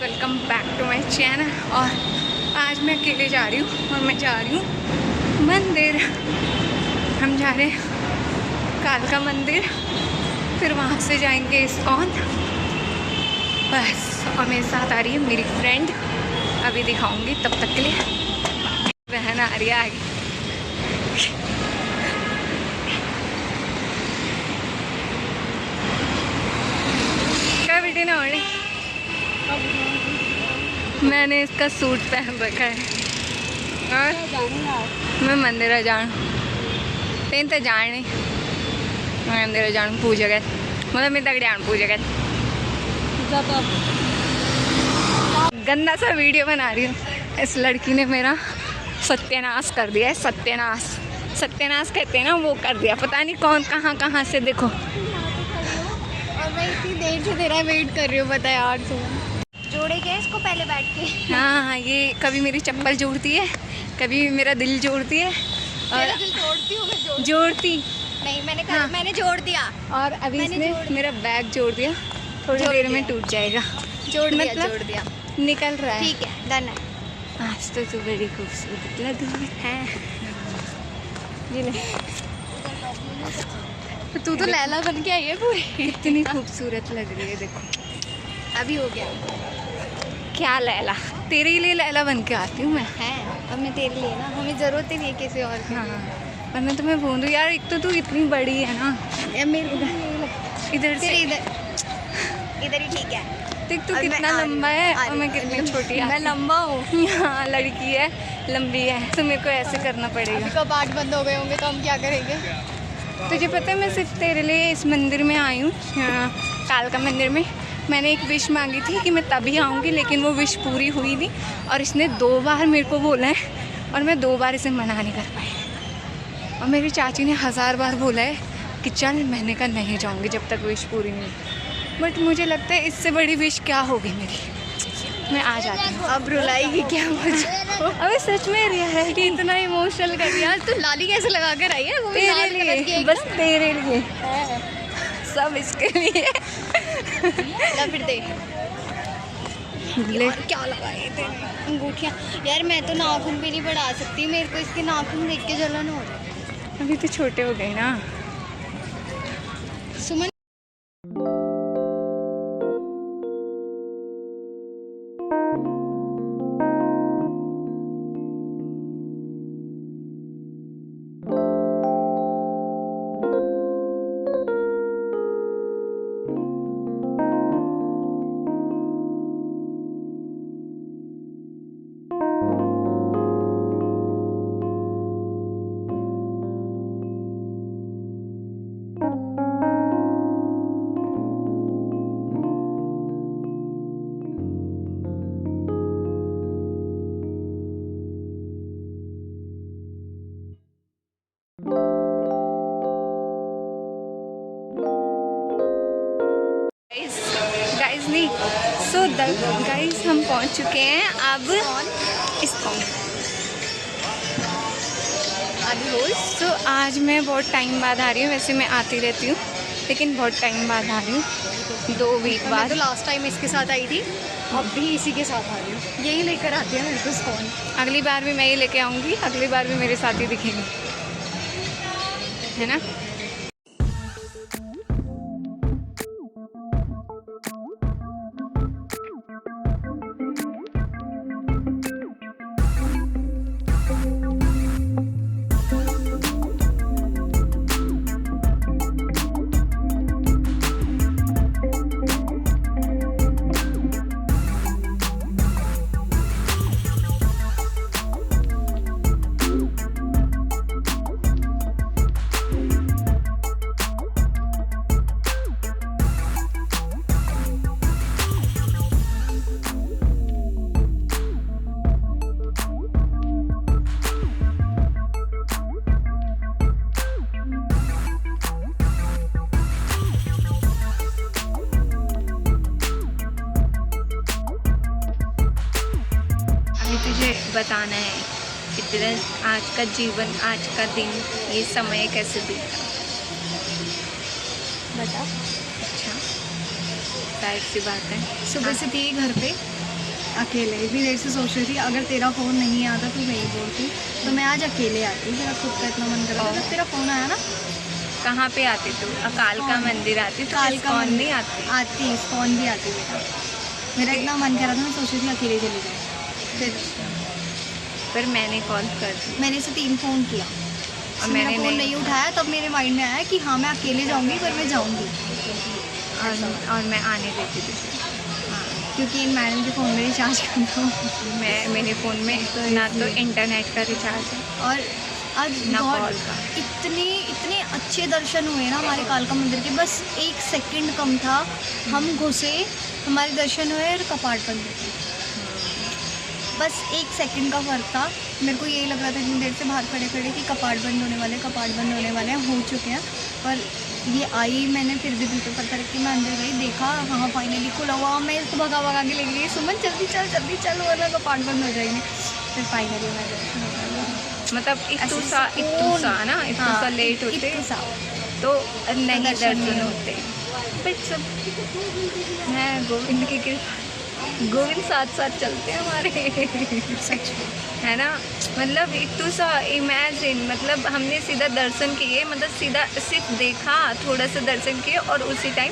Welcome back to my channel. और आज मैं अकेले जा रही हूँ और मैं जा रही हूँ मंदिर। हम जा रहे हैं कालका मंदिर, फिर वहाँ से जाएंगे इस्कॉन बस। और मेरे साथ आ रही है मेरी फ्रेंड, अभी दिखाऊंगी, तब तक के लिए बहन आ रही है आगे। क्या बेटे ना ओढ़े, मैंने इसका सूट पहन रखा है और मैं मंदिर जाऊँ तेन तो जान नहीं मंदिर जाऊँ पूजा कर मतलब मैं तगड़े आऊँ पूजा कर। गंदा सा वीडियो बना रही हूँ। इस लड़की ने मेरा सत्यानाश कर दिया है। सत्यानाश, सत्यानाश कहते हैं ना, वो कर दिया। पता नहीं कौन कहाँ से। देखो और मैं इतनी देर से तेरा वेट कर रही हूँ, पता है यार। जोड़े क्या इसको पहले बैठ के। हाँ, ये कभी मेरी चप्पल जोड़ती है, कभी मेरा दिल जोड़ती है। और दिल जोड़ती हूँ मैं, जोड़ती नहीं, मैंने कहा मैंने जोड़ दिया। और अभी इसने मेरा बैग जोड़ दिया, थोड़ी देर में टूट जाएगा। जोड़ मतलब दिया निकल रहा है। ठीक है, डन है। आज तो तू बड़ी खूबसूरत लग रही है। ये ले, तू तो लैला बन के आई है पूरी। कितनी खूबसूरत लग रही है। देखो अभी हो गया। क्या लैला, तेरे लिए लैला बन के आती हूँ मैं। है अब मैं तेरे लिए ना, हमें ज़रूरत ही नहीं है किसी और की। हाँ, और मैं तुम्हें बोल दूँ यार, एक तो तू इतनी बड़ी है ना। मेरे को इधर से इधर ही ठीक है। देख तू कितना लंबा है और मैं कितनी छोटी। मैं लंबा हूँ। हाँ, लड़की है, लंबी है, तो मेरे को ऐसे करना पड़ेगा। कपाट बंद हो गए होंगे तो हम क्या करेंगे। तुझे पता है मैं सिर्फ तेरे लिए इस मंदिर में आई हूँ, कालका मंदिर में। मैंने एक विश मांगी थी कि मैं तभी आऊँगी, लेकिन वो विश पूरी हुई नहीं। और इसने 2 बार मेरे को बोला है और मैं 2 बार इसे मना नहीं कर पाई। और मेरी चाची ने 1000 बार बोला है कि चल, मैंने कहा नहीं जाऊँगी जब तक विश पूरी नहीं। बट मुझे लगता है इससे बड़ी विश क्या होगी मेरी। मैं आ जाती हूँ। अब रुलाएगी क्या मुझे। अबे सच में रियल कि इतना इमोशनल कर दिया। तू लाली कैसे लगा कर आई है? वो भी तेरे लिए, बस तेरे लिए, सब इसके लिए। ला फिर दे। ले क्या लगाए तेरे अंगूठियाँ। यार मैं तो नाखून भी नहीं बढ़ा सकती, मेरे को इसके नाखून देख के जलन हो रही है। अभी तो छोटे हो गए ना। सुमन गाइस नहीं, सो गाइस हम पहुंच चुके हैं अब इस्कॉन। तो आज मैं बहुत टाइम बाद आ रही हूँ। वैसे मैं आती रहती हूँ, लेकिन बहुत टाइम बाद आ रही हूँ, 2 वीक बाद। तो लास्ट टाइम इसके साथ आई थी, अब भी इसी के साथ आ रही हूँ। यही लेकर आती है मेरे को इस्कॉन। अगली बार भी मैं ही लेके आऊँगी, अगली बार भी मेरे साथ ही दिखेंगी, है ना। बताना है कि तेरा आज का जीवन, आज का दिन, ये समय कैसे बीता। बता। अच्छा, जाहिर सी बात है। सुबह से थी घर पे, अकेले इतनी देर से सोच रही थी अगर तेरा फ़ोन नहीं आता तो मैं ही बोलती, तो मैं आज अकेले आती। मेरा खुद का इतना मन कर रहा था, जब तेरा फ़ोन आया ना। कहाँ पे आती तू? अकाल का मंदिर आती? तो काल का कौन मंदिर नहीं आती? आती, इस्कॉन भी आती बेटा। मेरा इतना मन कर रहा था, मैं सोच रही थी अकेले चली जाऊँ। फिर मैंने कॉल कर दी मैंने इसे 3 फ़ोन किया और मेरा मैंने फ़ोन नहीं उठाया। तब मेरे माइंड में आया कि हाँ मैं अकेले जाऊँगी, पर मैं जाऊँगी और मैं आने देती तुझे। हाँ, क्योंकि इन मैडम के फ़ोन में रिचार्ज करता हूँ। मेरे फ़ोन में ना तो इंटरनेट का रिचार्ज है और आज ना बहुत कॉल का। इतने अच्छे दर्शन हुए ना हमारे कालका मंदिर के। बस 1 सेकंड कम था, हम घुसे, हमारे दर्शन हुए और कपाट बंद हो गए। बस 1 सेकंड का फ़र्क था। मेरे को यही लग रहा था इतनी देर से बाहर खड़े खड़े कि कपाट बंद होने वाले, कपाट बंद होने वाले हैं, हो चुके हैं। पर ये आई, मैंने फिर भी दिल पे पत्थर रख के मैं अंदर गई, देखा हाँ फाइनली खुला हुआ। मैं इसको भगा भगा के ले गई, सुमन जल्दी चल वरना कपाट बंद हो जाएंगे। फिर फाइनली मैं दर्शन हो गया। मतलब इतूसा ना, इतूसा लेट होते इतूसा। तो नहीं दर्शन दर्शन नहीं होते। बट सब मैं गोविंद की कृपा, गोविंद साथ साथ चलते हैं हमारे सच में है ना। मतलब इतूसा इमेजिन, मतलब हमने सीधा दर्शन किए, मतलब सीधा सिर्फ देखा, थोड़ा सा दर्शन किए और उसी टाइम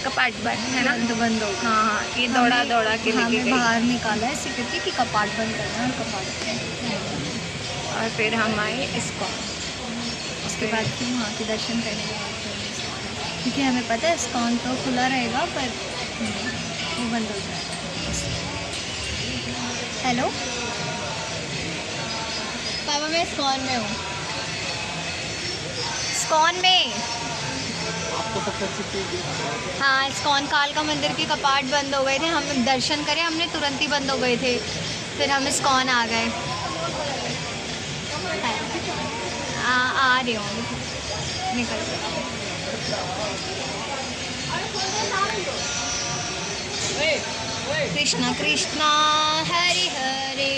कपाट बंद, है ना। बंद हो गया। हाँ, ये दौड़ा दौड़ा के लेके हमें गई बाहर निकाला है इसी करके कि कपाट बंद करना है, और कपाट और फिर हम आए इस्कॉन। उसके बाद फिर वहाँ के दर्शन करने के बाद फिर इस्कॉन। क्योंकि हमें पता है इस्कॉन तो खुला रहेगा, पर वो बंद हो जाएगा। हेलो पापा, मैं इस्कॉन में हूँ। इस्कॉन में हाँ, इस्कॉन कालका मंदिर के कपाट बंद हो गए थे। हम दर्शन करें, हमने तुरंत ही बंद हो गए थे। फिर हम इस्कॉन आ गए। आ रही हूँ, निकल कृष्णा कृष्णा हरे हरे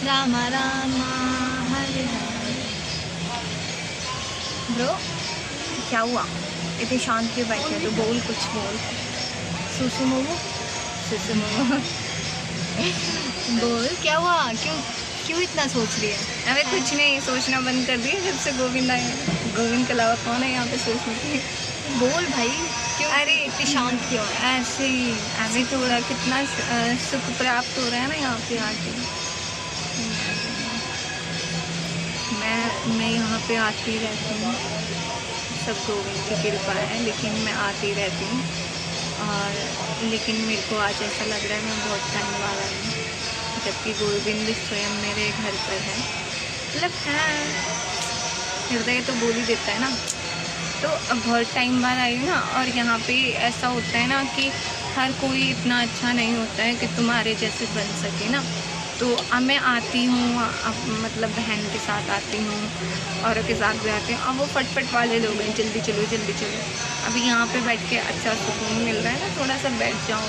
राम राम हरे हरे। ब्रो क्या हुआ? इतने शांत क्यों बैठे? तो बोल, कुछ बोल। सुसु मोमो बोल, क्या हुआ? क्यों इतना सोच रही है? अरे कुछ नहीं, सोचना बंद कर दिया जब से गोविंद आए। गोविंद के अलावा कौन है यहाँ पे सोचने की? बोल भाई, क्यों अरे इतनी शांत क्यों है? ऐसे ही अभी थोड़ा कितना सुख प्राप्त हो रहा है ना यहाँ पे आके। मैं यहाँ पे आती रहती हूँ, सब गोविंद की कृपा है, लेकिन मैं आती रहती हूँ। और लेकिन मेरे को आज ऐसा लग रहा है मैं बहुत टाइम बाद आई हूँ, जबकि गोविंद स्वयं मेरे घर पर है। मतलब है, हृदय तो बोल ही देता है ना। तो अब बहुत टाइम बाद आई हूँ ना, और यहाँ पे ऐसा होता है ना कि हर कोई इतना अच्छा नहीं होता है कि तुम्हारे जैसे बन सके ना। तो अब मैं आती हूँ, मतलब बहन के साथ आती हूँ, औरों के साथ भी आती हूँ। अब वो फटफट वाले लोग हैं, जल्दी चलो जल्दी चलो। अभी यहाँ पे बैठ के अच्छा सुकून मिल रहा है ना, थोड़ा सा बैठ जाओ,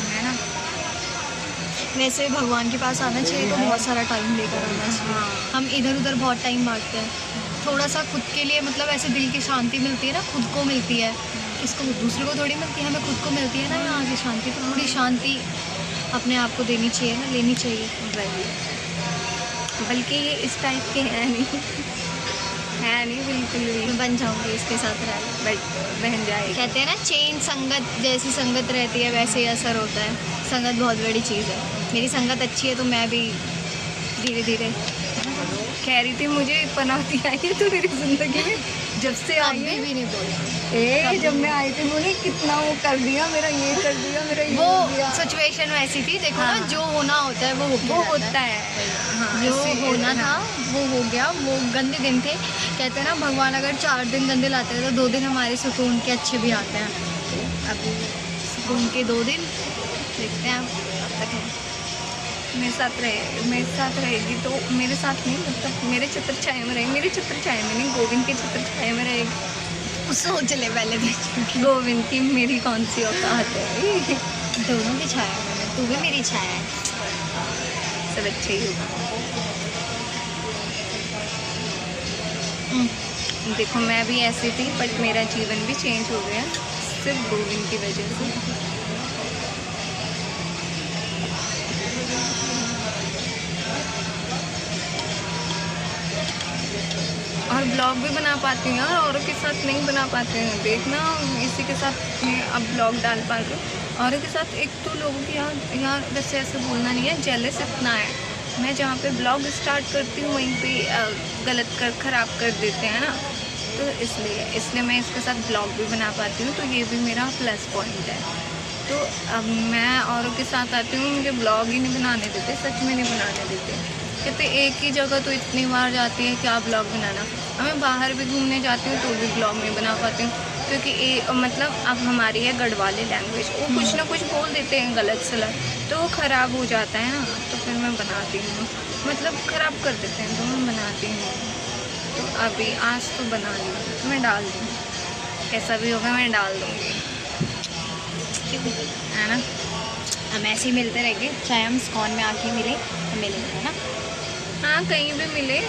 है ना। वैसे भगवान के पास आना चाहिए तो बहुत सारा टाइम लेकर आना चाहिए। हाँ। हम इधर उधर बहुत टाइम बांटते हैं। थोड़ा सा खुद के लिए, मतलब ऐसे दिल की शांति मिलती है ना, खुद को मिलती है। इसको दूसरे को थोड़ी मिलती है, हमें खुद को मिलती है ना यहाँ की शांति। तो थोड़ी शांति अपने आप को देनी चाहिए ना, लेनी चाहिए। बल्कि ये इस टाइप के हैं नहीं बिल्कुल भी। मैं बन जाऊँगी इसके साथ रह, बट बहन जाएगी। कहते हैं ना चेन, संगत जैसी संगत रहती है वैसे ही असर होता है। संगत बहुत बड़ी चीज़ है। मेरी संगत अच्छी है तो मैं भी धीरे धीरे कह रही थी मुझे पनौती आई है तो मेरी ज़िंदगी में जब से आई कभी है। भी नहीं बोला। जब मैं आई थी बोली कितना वो कर दिया, मेरा ये कर दिया, मेरा ये वो हो गया। सिचुएशन वैसी थी, देखो हाँ। ना, जो होना होता है वो होता है। हाँ, जो इसी- होना था हाँ। वो हो गया। वो गंदे दिन थे, कहते हैं ना भगवान अगर 4 दिन गंदे लाते हैं तो 2 दिन हमारे सुकून के अच्छे भी आते हैं। अब सुकून के 2 दिन देखते हैं कब तक है। मेरे साथ रहेगी तो मेरे साथ नहीं, मतलब मेरे छत्र छाया में रहेगी। मेरे छत्र छाया में नहीं, गोविंद के छत्र छाया में रहेगी। सोच ले पहले तो। गोविंद की मेरी कौन सी औकात है? दोनों की छाया है, तू भी मेरी छाया है। सब अच्छे ही होगा। देखो मैं भी ऐसी थी, बट मेरा जीवन भी चेंज हो गया। सिर्फ गोविंद की वजह से। और ब्लॉग भी बना पाती हूँ यार, औरों के साथ नहीं बना पाते हैं। देखना, इसी के साथ मैं अब ब्लॉग डाल पा रही हूँ। औरों के साथ एक तो लोगों की यहाँ वैसे ऐसे बोलना नहीं है, जेलस इतना है। मैं जहाँ पे ब्लॉग स्टार्ट करती हूँ वहीं पे ख़राब कर देते हैं ना, तो इसलिए मैं इसके साथ ब्लॉग भी बना पाती हूँ, तो ये भी मेरा प्लस पॉइंट है। तो अब मैं औरों के साथ आती हूँ, मुझे ब्लॉग ही नहीं बनाने देते, सच में नहीं बनाने देते। कहते एक ही जगह तो इतनी बार जाती है, क्या ब्लॉग बनाना। अब मैं बाहर भी घूमने जाती हूँ तो भी ब्लॉग नहीं बना पाती हूँ, क्योंकि मतलब अब हमारी है गढ़वाली लैंग्वेज, वो कुछ ना कुछ बोल देते हैं गलत सलत, तो वो ख़राब हो जाता है ना, तो फिर मैं बनाती हूँ, मतलब ख़राब कर देते हैं तो मैं बनाती हूँ। तो अभी आज तो बना ली, तो मैं डाल दूँ, कैसा भी होगा मैं डाल दूँगी, है ना। हम ऐसे ही मिलते रहेंगे, चाहे हम स्कॉन में आके मिले तो मिलेंगे, है ना। हाँ, कहीं भी मिले।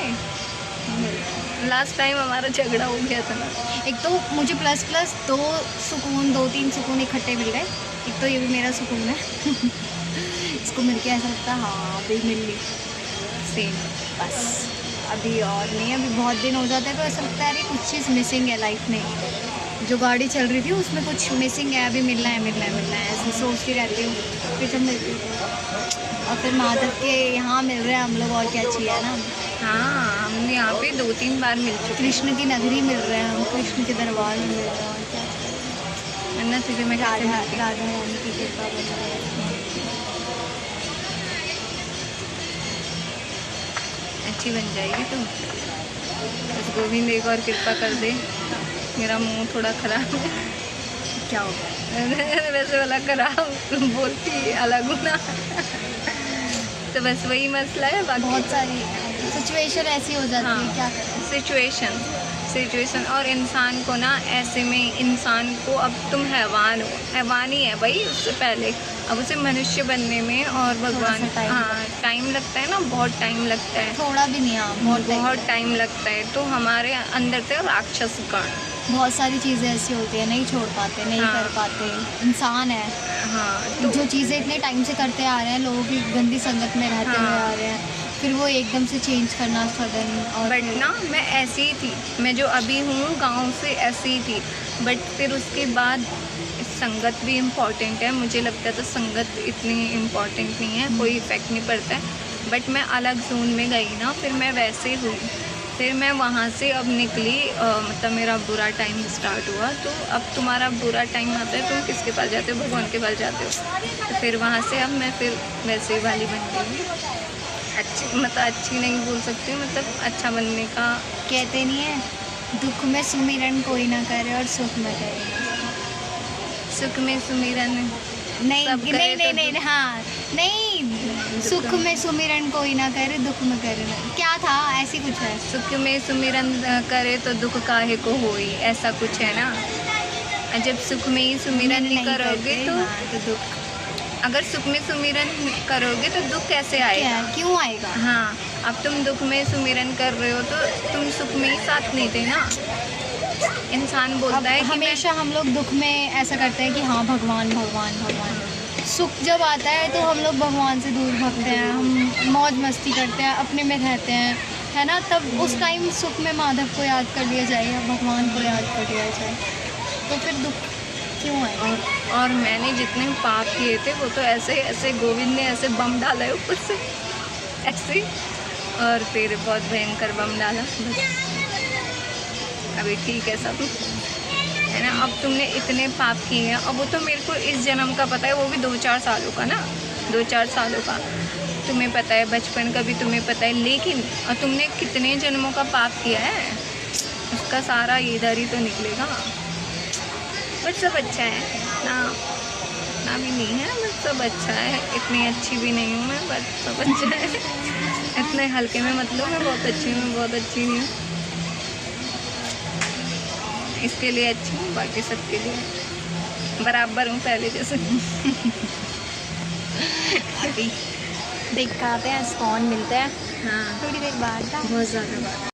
लास्ट टाइम हमारा झगड़ा हो गया था ना। एक तो मुझे प्लस दो तीन सुकून इकट्ठे मिल गए। एक तो ये भी मेरा सुकून है इसको मिलके ऐसा लगता है हाँ अभी मिल ली सेम, बस अभी और नहीं। अभी बहुत दिन हो जाते हैं तो ऐसा लगता है अरे कुछ चीज़ मिसिंग है लाइफ में। जो गाड़ी चल रही थी उसमें कुछ मिसिंग है, अभी मिलना है ऐसे सोचती रहती हूँ। फिर जब मिलती हूँ और फिर माधव के यहाँ मिल रहे हैं हम लोग, और क्या चाहिए, है ना। हाँ, हम यहाँ पे 2-3 बार मिल चुके। कृष्ण की नगरी मिल रहे हैं हम, कृष्ण के दरबार में मिल रहे हैं, और क्या चाहिए। वरना तुझे मैं राधा रानी की कृपा बनी रहे। अच्छी बन जाएगी तुम, बस गोविंद एक और कृपा कर दे। मेरा मुंह थोड़ा खराब है। क्या होगा वैसे वाला खराब बोलती अलग हूँ ना तो बस वही मसला है, बाकी बहुत सारी सिचुएशन ऐसी हो जाती है, क्या करें। सिचुएशन और इंसान को ना, ऐसे में इंसान को, अब तुम हैवान हो, हैवान ही है भाई उससे पहले, अब उसे मनुष्य बनने में और भगवान, हाँ टाइम लगता है ना, बहुत टाइम लगता है। थोड़ा भी नहीं, हाँ बहुत टाइम लगता है। तो हमारे अंदर से राक्षस गण, बहुत सारी चीज़ें ऐसी होती है, नहीं छोड़ पाते, नहीं कर पाते, इंसान है। हाँ, तो जो चीज़ें इतने टाइम से करते आ रहे हैं, लोगों की गंदी संगत में रहते हुए आ रहे हैं, फिर वो एकदम से चेंज करना सडन। और बट ना मैं ऐसी ही थी, मैं जो अभी हूँ गांव से ऐसी ही थी, बट फिर उसके बाद संगत भी इम्पॉर्टेंट है। मुझे लगता था संगत इतनी इम्पॉर्टेंट नहीं है, कोई इफ़ेक्ट नहीं पड़ता है, बट मैं अलग जोन में गई ना, फिर मैं वैसे हुई। फिर मैं वहाँ से अब निकली, मतलब मेरा बुरा टाइम स्टार्ट हुआ। तो अब तुम्हारा बुरा टाइम आता है, तुम किसके पास जाते हो? भगवान के पास जाते हो। तो फिर वहाँ से अब मैं फिर वैसे वाली बन गई हूँ। अच्छी, मतलब अच्छी नहीं बोल सकती हूँ, मतलब अच्छा बनने का। कहते नहीं है दुख में सुमिरन कोई ना करे और सुख में करे। सुख में सुमिरन नहीं हाँ नहीं, सुख में सुमिरन कोई ना करे, दुख में करे ना, क्या था ऐसी कुछ है। सुख में सुमिरन करे तो दुख काहे को होई, ऐसा कुछ है ना। जब सुख में ही सुमिरन नहीं करोगे तो दुख, अगर सुख में सुमिरन करोगे तो दुख कैसे आएगा? क्यों आएगा? हाँ, अब तुम दुख में सुमिरन कर रहे हो तो तुम सुख में ही साथ नहीं थे ना। इंसान बोलता है कि हमेशा हम लोग दुख में ऐसा करते हैं कि हाँ भगवान भगवान भगवान। सुख जब आता है तो हम लोग भगवान से दूर भागते हैं, हम मौज मस्ती करते हैं, अपने में रहते हैं, है ना। तब उस टाइम सुख में माधव को याद कर लिया जाए या भगवान को याद कर लिया जाए, तो फिर दुख क्यों है। और मैंने जितने पाप किए थे वो तो ऐसे गोविंद ने ऐसे बम डाला है ऊपर से ऐसे, और फिर बहुत भयंकर बम डाला। अभी ठीक है सब, है ना। अब तुमने इतने पाप किए हैं, अब वो तो मेरे को इस जन्म का पता है, वो भी 2-4 सालों का ना, 2-4 सालों का तुम्हें पता है, बचपन का भी तुम्हें पता है, लेकिन और तुमने कितने जन्मों का पाप किया है, उसका सारा इधर ही तो निकलेगा। बट सब अच्छा है ना भी नहीं है, बट सब अच्छा है। इतनी अच्छी भी नहीं हूँ मैं, बट सब अच्छा है। इतने हल्के में मतलब मैं बहुत अच्छी हूँ, मैं बहुत अच्छी नहीं हूँ। इसके लिए अच्छी हूँ, बाकी सबके लिए बराबर हूँ पहले जैसे। अभी देख कर आते हैं, स्कॉन मिलते हैं हाँ, थोड़ी देर बाद। बहुत ज़्यादा बात।